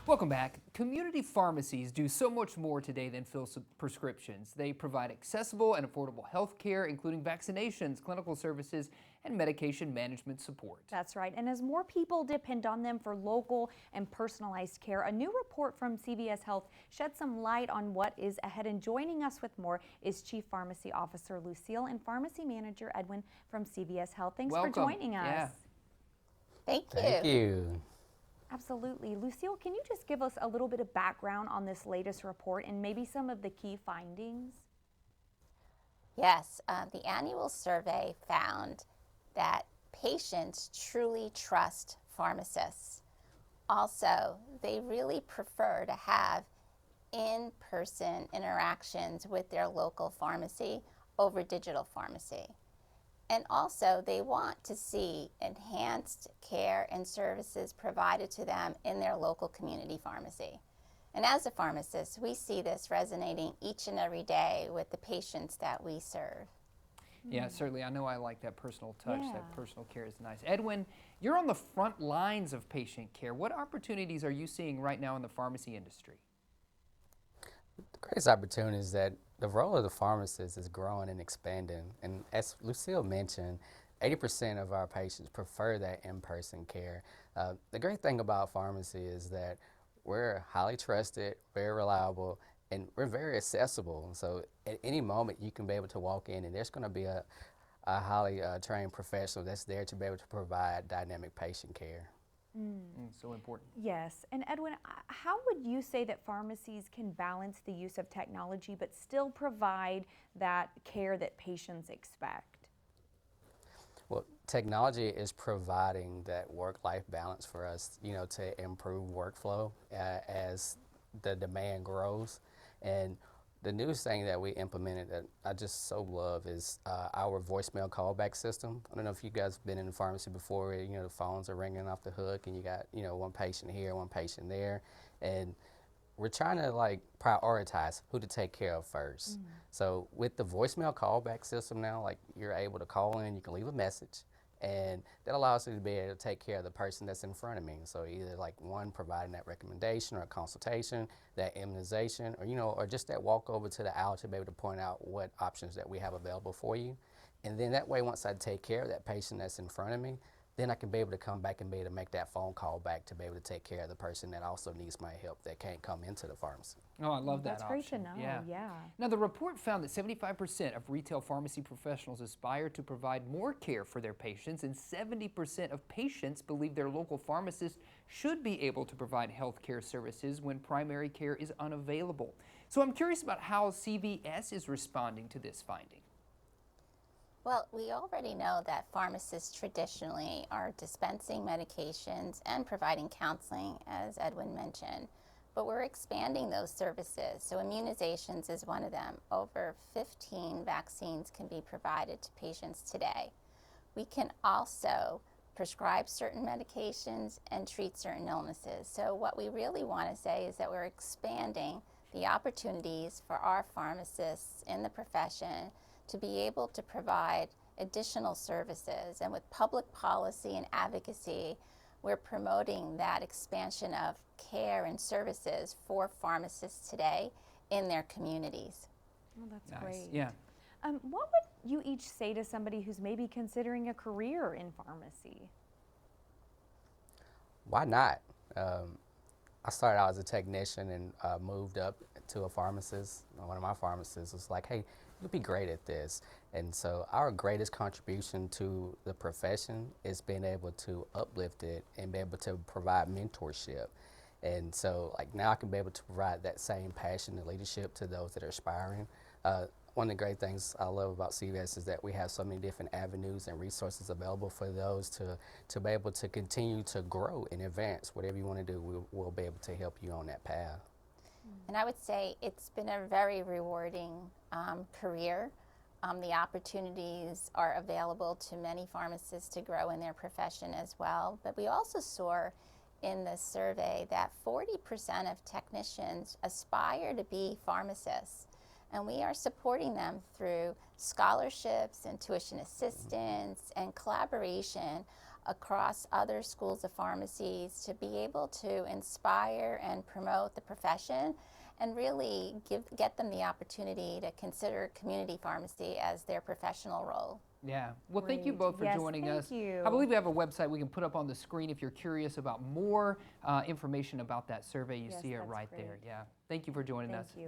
Welcome back. Community pharmacies do so much more today than fill prescriptions. They provide accessible and affordable health care, including vaccinations, clinical services, and medication management support. That's right. And as more people depend on them for local and personalized care, a new report from CVS Health sheds some light on what is ahead. And joining us with more is Chief Pharmacy Officer Lucille and Pharmacy Manager Edwin from CVS Health. Thanks Welcome. for joining us. Yeah. Thank you. Thank you. Absolutely. Lucille, can you just give us a little bit of background on this latest report and maybe some of the key findings? Yes, the annual survey found that patients truly trust pharmacists. Also, they really prefer to have in-person interactions with their local pharmacy over digital pharmacy. And also, they want to see enhanced care and services provided to them in their local community pharmacy. And as a pharmacist, we see this resonating each and every day with the patients that we serve. Yeah, certainly. I know I like that personal touch. Yeah. That personal care is nice. Edwin, you're on the front lines of patient care. What opportunities are you seeing right now in the pharmacy industry? The greatest opportunity is that the role of the pharmacist is growing and expanding. And as Lucille mentioned, 80% of our patients prefer that in-person care. The great thing about pharmacy is that we're highly trusted, very reliable, and we're very accessible. So at any moment you can be able to walk in and there's going to be a highly trained professional that's there to be able to provide dynamic patient care. So important. Yes. And Edwin, how would you say that pharmacies can balance the use of technology but still provide that care that patients expect? Well, technology is providing that work-life balance for us, to improve workflow as the demand grows. And the newest thing that we implemented that I just so love is our voicemail callback system. I don't know if you guys have been in the pharmacy before, where, the phones are ringing off the hook and you got, one patient here, one patient there. And we're trying to prioritize who to take care of first. So with the voicemail callback system now, you're able to call in, you can leave a message, and that allows you to be able to take care of the person that's in front of me. So either one providing that recommendation or a consultation, that immunization, or just that walk over to the aisle to be able to point out what options that we have available for you. And then that way, once I take care of that patient that's in front of me, then I can be able to come back and be able to make that phone call back to be able to take care of the person that also needs my help that can't come into the pharmacy. Oh, I love that That's great to option. know. Yeah. Now, the report found that 75% of retail pharmacy professionals aspire to provide more care for their patients, and 70% of patients believe their local pharmacist should be able to provide health care services when primary care is unavailable. So I'm curious about how CVS is responding to this finding. Well, we already know that pharmacists traditionally are dispensing medications and providing counseling, as Edwin mentioned, but we're expanding those services. So immunizations is one of them. Over 15 vaccines can be provided to patients today. We can also prescribe certain medications and treat certain illnesses. So what we really want to say is that we're expanding the opportunities for our pharmacists in the profession to be able to provide additional services. And with public policy and advocacy, we're promoting that expansion of care and services for pharmacists today in their communities. Oh, that's Nice. great. Yeah. What would you each say to somebody who's maybe considering a career in pharmacy? Why not? I started out as a technician and moved up to a pharmacist. One of my pharmacists was like, hey, you'll be great at this. And so our greatest contribution to the profession is being able to uplift it and be able to provide mentorship. And so now I can be able to provide that same passion and leadership to those that are aspiring. One of the great things I love about CVS is that we have so many different avenues and resources available for those to be able to continue to grow and advance. Whatever you want to do, we'll be able to help you on that path. And I would say it's been a very rewarding career. The opportunities are available to many pharmacists to grow in their profession as well. But we also saw in the survey that 40% of technicians aspire to be pharmacists. And we are supporting them through scholarships and tuition assistance and collaboration across other schools of pharmacies to be able to inspire and promote the profession and really get them the opportunity to consider community pharmacy as their professional role. Yeah. Well, thank you Great. both for Yes, joining us. thank you. I believe we have a website we can put up on the screen if you're curious about more information about that survey. You Yes, see it that's right great. there. Yeah. Thank you for joining us. Thank you.